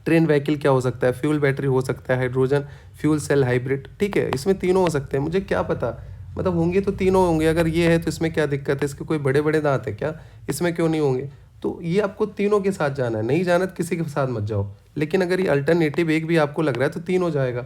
S1: ट्रेन व्हीकल क्या हो सकता है, फ्यूल बैटरी हो सकता है, हाइड्रोजन फ्यूल सेल हाइब्रिड, ठीक है, इसमें तीनों हो सकते हैं। मुझे क्या पता, मतलब होंगे तो तीनों होंगे, अगर ये है तो इसमें क्या दिक्कत है, इसके कोई बड़े बड़े दांत है क्या, इसमें क्यों नहीं होंगे। तो ये आपको तीनों के साथ जाना है, नहीं जाना तो किसी के साथ मत जाओ। लेकिन अगर ये अल्टरनेटिव एक भी आपको लग रहा है तो तीन हो जाएगा।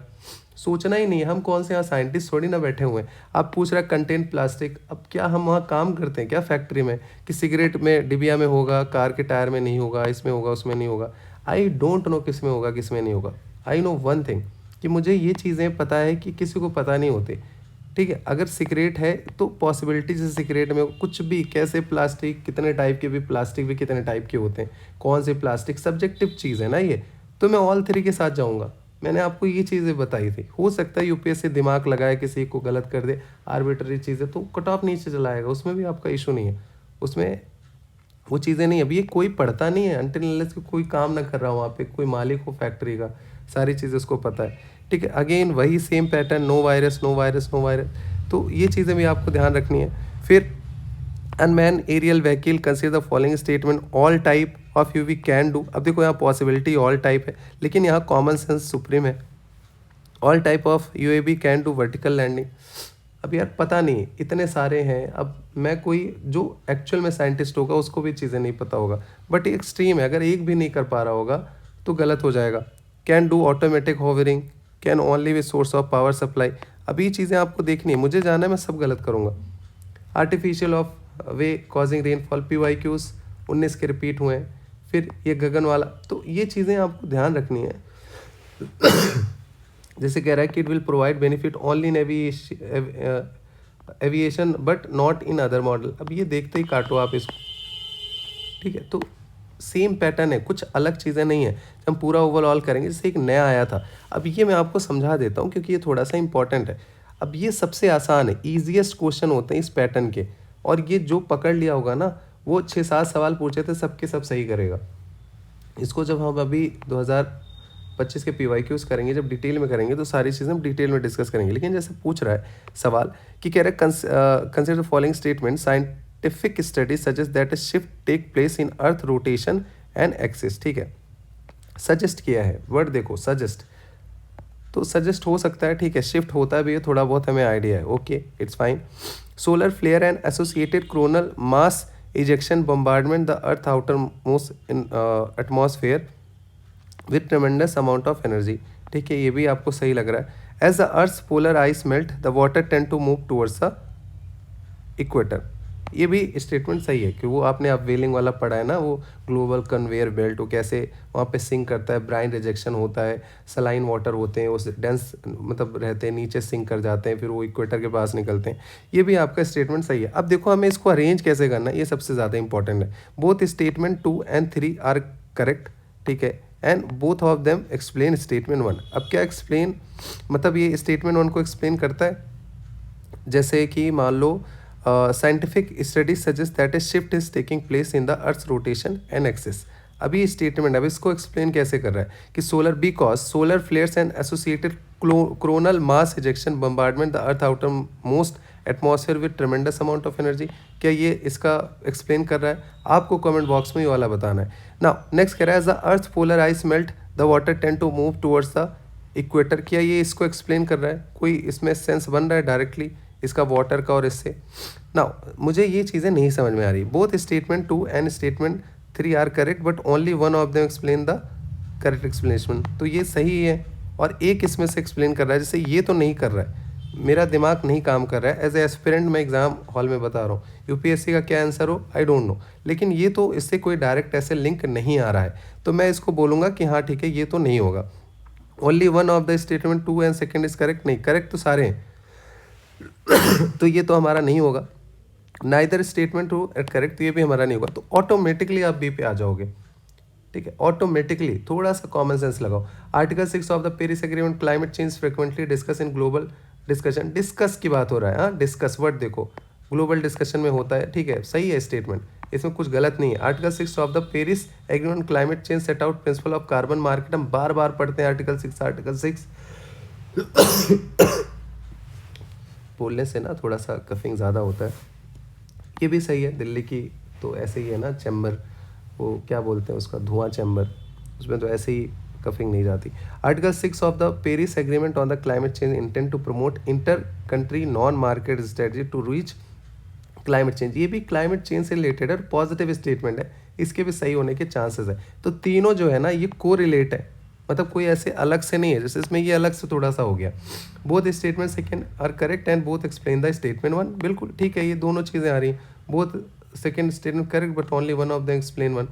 S1: सोचना ही नहीं है, हम कौन से यहाँ साइंटिस्ट थोड़ी ना बैठे हुए हैं। आप पूछ रहे कंटेंट प्लास्टिक, अब क्या हम वहाँ काम करते हैं क्या फैक्ट्री में कि सिगरेट में डिबिया में होगा, कार के टायर में नहीं होगा, इसमें होगा उसमें नहीं होगा। आई डोंट नो किस में होगा किस में नहीं होगा। आई नो वन थिंग कि मुझे ये चीज़ें पता है कि किसी को पता नहीं होती, ठीक है। अगर सिगरेट है तो पॉसिबिलिटी जैसे सिगरेट में कुछ भी, कैसे प्लास्टिक, कितने टाइप के भी प्लास्टिक भी कितने टाइप के होते हैं, कौन से प्लास्टिक, सब्जेक्टिव चीज़ है ना ये। तो मैं ऑल थ्री के साथ जाऊँगा। मैंने आपको ये चीज़ें बताई थी। हो सकता है यूपीएससी दिमाग लगाए किसी को गलत कर दे, आर्बिट्ररी चीज़ें, तो कट ऑफ नीचे चलाएगा, उसमें भी आपका इशू नहीं है। उसमें वो चीज़ें नहीं, अभी ये कोई पढ़ता नहीं है अनटिल अनलेस कोई काम ना कर रहा हो वहाँ पे, कोई मालिक हो फैक्ट्री का, सारी चीज़ें उसको पता है, ठीक है। अगेन वही same pattern, no virus no virus no virus, तो ये चीज़ें भी आपको ध्यान रखनी है। फिर unmanned aerial vehicle consider the following statement, all type of UV can do. अब देखो यहाँ पॉसिबिलिटी ऑल टाइप है, लेकिन यहाँ कॉमन सेंस सुप्रीम है। All type of UAV can do vertical landing. अब यार पता नहीं, इतने सारे हैं, अब मैं कोई जो एक्चुअल में साइंटिस्ट होगा उसको भी चीज़ें नहीं पता होगा, बट एक्सट्रीम है, अगर एक भी नहीं कर पा रहा होगा तो गलत हो जाएगा। Can do automatic hovering, can only with source of power supply. अब ये चीज़ें आपको देखनी है, मुझे जाना है, मैं सब गलत करूँगा। Artificial of way causing rainfall, PYQs 19 के रिपीट हुए हैं। फिर ये गगन वाला, तो ये चीज़ें आपको ध्यान रखनी है। जैसे कह रहा है कि it will provide benefit only in aviation but not in other model. अब ये देखते ही काटो आप इसको, ठीक है। तो सेम पैटर्न है, कुछ अलग चीज़ें नहीं है। जब हम पूरा ओवरऑल करेंगे, जैसे एक नया आया था, अब ये मैं आपको समझा देता हूँ क्योंकि ये थोड़ा सा इंपॉर्टेंट है। अब ये सबसे आसान है, ईजिएस्ट क्वेश्चन होते हैं इस पैटर्न के, और ये जो पकड़ लिया होगा ना, वो 6-7 सवाल पूछे थे, सबके सब सही करेगा। इसको जब हम अभी 2025 के PYQs करेंगे, जब डिटेल में करेंगे तो सारी चीज़ें हम डिटेल में डिस्कस करेंगे। लेकिन जैसे पूछ रहा है सवाल कि कह रहा है consider following statement, scientific study suggest that a shift take place in earth rotation and axis, ठीक है। सजेस्ट किया है, वर्ड देखो सजेस्ट, तो सजेस्ट हो सकता है, ठीक है, शिफ्ट होता भी है, थोड़ा बहुत हमें आइडिया है, okay it's fine. Solar flare and associated coronal mass ejection bombardment the earth outermost in atmosphere with tremendous amount of energy, ठीक है, ये भी आपको सही लग रहा है। as the earth's polar ice melt the water tend to move towards the equator, ये भी स्टेटमेंट सही है कि वो आपने अब वेलिंग वाला पढ़ा है ना, वो ग्लोबल कन्वेयर बेल्ट, वो कैसे वहाँ पे सिंक करता है, ब्राइन रिजेक्शन होता है, सलाइन वाटर होते हैं, वो डेंस मतलब रहते हैं, नीचे सिंक कर जाते हैं, फिर वो इक्वेटर के पास निकलते हैं। ये भी आपका स्टेटमेंट सही है। अब देखो हमें इसको अरेंज कैसे करना है, ये सबसे ज़्यादा इंपॉर्टेंट है। Both statement 2 and 3 are correct, ठीक है, and both of them explain statement 1। अब क्या एक्सप्लेन, मतलब ये स्टेटमेंट 1 को एक्सप्लेन करता है, जैसे कि मान लो scientific study suggest that a shift is taking place in the earth rotation and axis. अभी स्टेटमेंट, अब इसको एक्सप्लेन कैसे कर रहा है कि solar because solar flares and associated coronal mass ejection bombardment the earth outermost atmosphere with tremendous amount of energy. क्या ये इसका एक्सप्लेन कर रहा है? आपको कमेंट बॉक्स में ये वाला बताना है। नाउ नेक्स्ट कह रहा है, the earth polar ice melt the water tend to move towards the equator. क्या ये इसको एक्सप्लेन कर रहा है? कोई इसमें सेंस बन रहा है डायरेक्टली इसका वाटर का और इससे? नाउ मुझे ये चीज़ें नहीं समझ में आ रही। Both statement 2 and statement 3 are correct but only one of them explain the correct explanation. तो ये सही है और एक इसमें से एक्सप्लेन कर रहा है, जैसे ये तो नहीं कर रहा है, मेरा दिमाग नहीं काम कर रहा है। एज ए एस्पिरेंट मैं एग्जाम हॉल में बता रहा हूँ, यूपीएससी का क्या आंसर हो आई डोंट नो, लेकिन ये तो इससे कोई डायरेक्ट ऐसे लिंक नहीं आ रहा है, तो मैं इसको बोलूँगा कि हाँ ठीक है ये तो नहीं होगा। Only one of the statement 2 and second is correct, नहीं करेक्ट तो सारे हैं तो ये तो हमारा नहीं होगा। नाइदर स्टेटमेंट हो एट करेक्ट, तो ये भी हमारा नहीं होगा। तो ऑटोमेटिकली आप बी पे आ जाओगे, ठीक है, ऑटोमेटिकली। थोड़ा सा कॉमन सेंस लगाओ। Article 6 of the Paris agreement, climate change frequently discuss in global discussion. Discuss की बात हो रहा है, हाँ डिस्कस वर्ड देखो, ग्लोबल डिस्कशन में होता है, ठीक है, सही है स्टेटमेंट, इसमें कुछ गलत नहीं है। Article 6 of the Paris agreement climate change set out principle of carbon market. हम बार बार पढ़ते हैं आर्टिकल 6 आर्टिकल 6 बोलने से ना थोड़ा सा कफिंग ज़्यादा होता है। ये भी सही है, दिल्ली की तो ऐसे ही है ना चैम्बर, वो क्या बोलते हैं उसका, धुआं चैम्बर, उसमें तो ऐसे ही कफिंग नहीं जाती। Article 6 of the Paris agreement on the climate change intend to promote inter country non market strategy to reach climate change, ये भी क्लाइमेट चेंज से रिलेटेड है और पॉजिटिव स्टेटमेंट है, इसके भी सही होने के चांसेस है। तो तीनों जो है ना ये को रिलेट है, मतलब कोई ऐसे अलग से नहीं है, जैसे इसमें ये अलग से थोड़ा सा हो गया। Both statement second are correct and both explain the statement one, बिल्कुल ठीक है, ये दोनों चीज़ें आ रही हैं। Both second statement correct but only one of the explain one,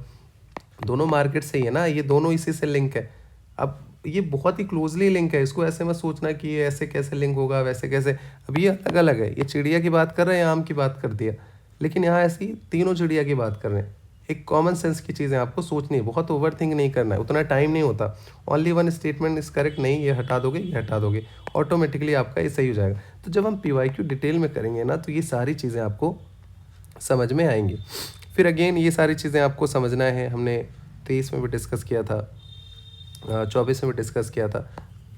S1: दोनों मार्केट से ही है ना, ये दोनों इसी से लिंक है। अब ये बहुत ही क्लोजली लिंक है, इसको ऐसे मत सोचना कि ये ऐसे कैसे लिंक होगा वैसे कैसे, अब ये अलग अलग है, ये चिड़िया की बात कर रहे हैं, आम की बात कर दिया, लेकिन यहाँ ऐसी तीनों चिड़िया की बात कर रहे हैं। एक कॉमन सेंस की चीज़ें आपको सोचनी है, बहुत ओवर थिंक नहीं करना है, उतना टाइम नहीं होता। Only one statement is correct, नहीं ये हटा दोगे ये हटा दोगे, ऑटोमेटिकली आपका ये सही हो जाएगा। तो जब हम PYQ डिटेल में करेंगे ना तो ये सारी चीज़ें आपको समझ में आएंगी। फिर अगेन ये सारी चीज़ें आपको समझना है, हमने 23 में भी डिस्कस किया था, 24 में भी डिस्कस किया था।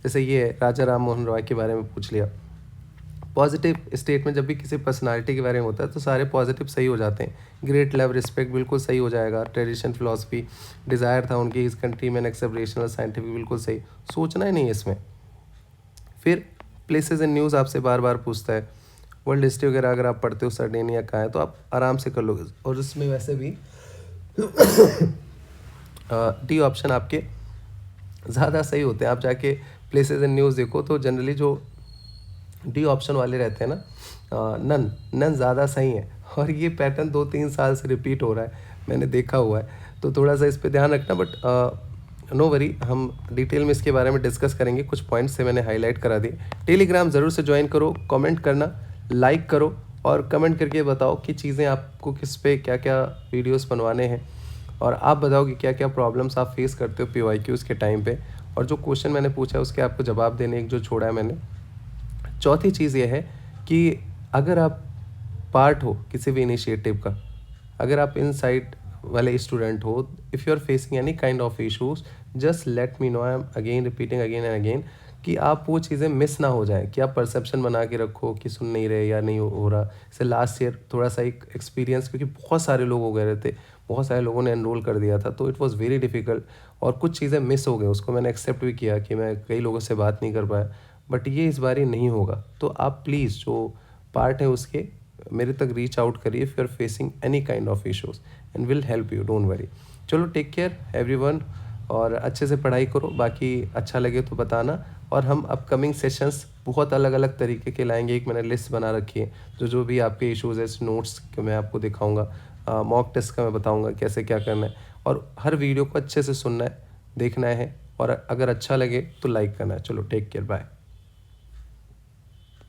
S1: जैसे ये राजा राम मोहन रॉय के बारे में पूछ लिया, पॉजिटिव स्टेटमेंट जब भी किसी पर्सनालिटी के बारे में होता है तो सारे पॉजिटिव सही हो जाते हैं। ग्रेट लव रिस्पेक्ट बिल्कुल सही हो जाएगा, ट्रेडिशन फिलॉसफी डिज़ायर था उनकी, इस country man accept rational scientific बिल्कुल सही, सोचना ही नहीं है इसमें। फिर प्लेसेस इन न्यूज़ आपसे बार बार पूछता है, वर्ल्ड हिस्ट्री वगैरह अगर आप पढ़ते हो सर्डेनिया कहाँ है तो आप आराम से कर लोगे, और उसमें वैसे भी डी ऑप्शन आपके ज़्यादा सही होते हैं। आप जाके प्लेसेस इन न्यूज़ देखो तो जनरली जो डी ऑप्शन वाले रहते हैं ना, नन ज़्यादा सही है, और ये पैटर्न 2-3 साल से रिपीट हो रहा है, मैंने देखा हुआ है, तो थोड़ा सा इस पे ध्यान रखना। बट नो वरी, हम डिटेल में इसके बारे में डिस्कस करेंगे, कुछ पॉइंट्स से मैंने हाईलाइट करा दिए। टेलीग्राम ज़रूर से ज्वाइन करो, कमेंट करना, लाइक करो और कमेंट करके बताओ कि चीज़ें आपको किस पे क्या क्या वीडियोस बनवाने हैं, और आप बताओ कि क्या क्या प्रॉब्लम्स आप फेस करते हो PYQs के टाइम पे, और जो क्वेश्चन मैंने पूछा है उसके आपको जवाब देने, एक जो छोड़ा है मैंने। चौथी चीज़ ये है कि अगर आप पार्ट हो किसी भी इनिशिएटिव का, अगर आप इनसाइड वाले स्टूडेंट हो, if you are facing any kind of issues, just let me know, I am again repeating again and again, कि आप वो चीज़ें मिस ना हो जाएं, कि आप परसेप्शन बना के रखो कि सुन नहीं रहे या नहीं हो रहा। जैसे लास्ट ईयर थोड़ा सा एक एक्सपीरियंस, क्योंकि बहुत सारे लोग हो गए थे, बहुत सारे लोगों ने एनरोल कर दिया था, तो इट वाज़ वेरी डिफ़िकल्ट, और कुछ चीज़ें मिस हो गई, उसको मैंने एक्सेप्ट भी किया कि मैं कई लोगों से बात नहीं कर पाया, बट ये इस बार ही नहीं होगा। तो आप प्लीज़ जो पार्ट है उसके मेरे तक रीच आउट करिए if you are facing any kind of issues, and will help you, don't worry. चलो, टेक केयर एवरीवन, और अच्छे से पढ़ाई करो, बाकी अच्छा लगे तो बताना। और हम अपकमिंग सेशंस बहुत अलग अलग तरीके के लाएंगे, एक मैंने लिस्ट बना रखी है, जो भी आपके इश्यूज़ है, नोट्स के मैं आपको दिखाऊंगा, मॉक टेस्ट का मैं बताऊंगा कैसे क्या करना है, और हर वीडियो को अच्छे से सुनना है, देखना है, और अगर अच्छा लगे तो लाइक करना है। चलो, टेक केयर, बाय।